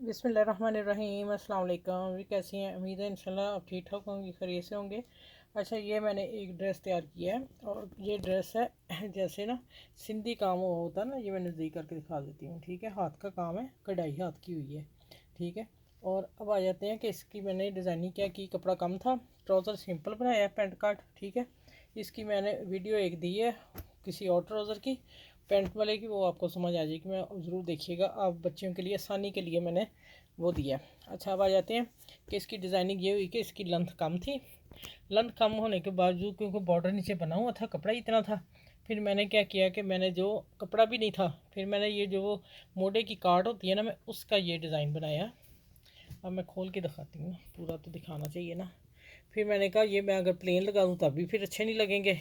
बिस्मिल्लाहिर्रहमानिर्रहीम अस्सलाम वालेकुम। भी कैसी हैं? उम्मीद है इंशाल्लाह आप ठीक ठाक होंगी, खैरियत से होंगे। अच्छा, ये मैंने एक ड्रेस तैयार किया है और ये ड्रेस है जैसे ना सिंधी काम होता है ना, ये मैं नज़दीक करके दिखा देती हूँ। ठीक है, हाथ का काम है, कढ़ाई हाथ की हुई है। ठीक है, और अब आ जाते हैं कि इसकी मैंने डिज़ाइनिंग क्या की। कपड़ा कम था, ट्राउज़र सिंपल बनाया है, पेंट काट। ठीक है, इसकी मैंने वीडियो एक दी है किसी और ट्राउज़र की, पेंट वाले की, वो आपको समझ आ जाएगी। मैं ज़रूर देखिएगा, आप बच्चों के लिए आसानी के लिए मैंने वो दिया। अच्छा, अब आ जाते हैं कि इसकी डिज़ाइनिंग ये हुई कि इसकी लेंथ कम थी। लेंथ कम होने के बावजूद क्योंकि बॉर्डर नीचे बना हुआ था, कपड़ा ही इतना था, फिर मैंने क्या किया कि मैंने जो कपड़ा भी नहीं था, फिर मैंने ये जो वो मोड़े की कार्ड होती है ना, मैं उसका ये डिज़ाइन बनाया। अब मैं खोल के दिखाती हूँ, पूरा तो दिखाना चाहिए ना। फिर मैंने कहा ये मैं अगर प्लेन लगा दूँ तब भी फिर अच्छे नहीं लगेंगे।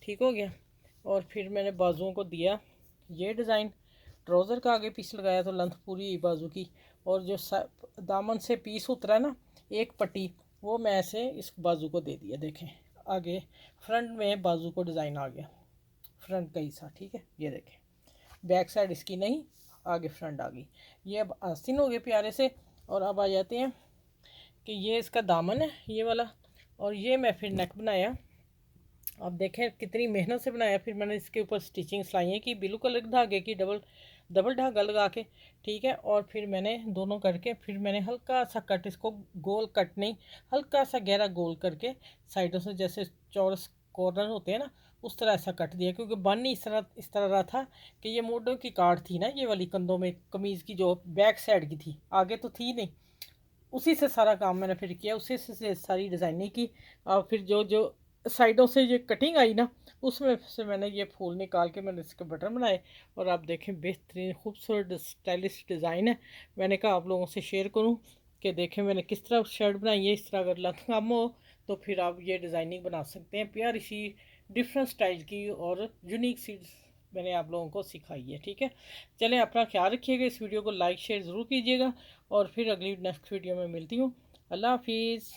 ठीक हो गया। और फिर मैंने बाजुओं को दिया ये डिज़ाइन, ट्राउज़र का आगे पीस लगाया तो लेंथ पूरी हुई बाजू की। और जो दामन से पीस उतरा ना एक पट्टी, वो मैं ऐसे इस बाजू को दे दिया। देखें, आगे फ्रंट में बाजू को डिज़ाइन आ गया, फ्रंट का हिस्सा। ठीक है, ये देखें, बैक साइड इसकी नहीं, आगे फ्रंट आ गई। ये अब आस्तीन हो गए प्यारे से। और अब आ जाते हैं कि ये इसका दामन है ये वाला, और ये मैं फिर नेक बनाया। अब देखें कितनी मेहनत से बनाया। फिर मैंने इसके ऊपर स्टिचिंग सिलाई की ब्लू कलर धागे की, डबल डबल धागा लगा के। ठीक है, और फिर मैंने दोनों करके फिर मैंने हल्का सा कट, इसको गोल कट नहीं, हल्का सा गहरा गोल करके साइडों से जैसे चौरस कॉर्नर होते हैं ना, उस तरह ऐसा कट दिया। क्योंकि बन ही इस तरह रहा था कि ये मोढों की काट थी ना, ये वाली कंधों में कमीज़ की जो बैक साइड की थी, आगे तो थी नहीं। उसी से सारा काम मैंने फिर किया, उसी से सारी डिज़ाइनिंग की। और फिर जो जो साइडों से ये कटिंग आई ना, उसमें से मैंने ये फूल निकाल के मैंने इसके बटन बनाए। और आप देखें, बेहतरीन खूबसूरत स्टाइलिश डिज़ाइन है। मैंने कहा आप लोगों से शेयर करूं कि देखें मैंने किस तरह शर्ट बनाई है। इस तरह अगर लेंथ कम हो तो फिर आप ये डिज़ाइनिंग बना सकते हैं, प्यारी सी डिफरेंट स्टाइल की और यूनिक सी मैंने आप लोगों को सिखाई है। ठीक है, चलें, अपना ख्याल रखिएगा, इस वीडियो को लाइक शेयर ज़रूर कीजिएगा। और फिर अगली नेक्स्ट वीडियो में मिलती हूँ। अल्लाह हाफिज़।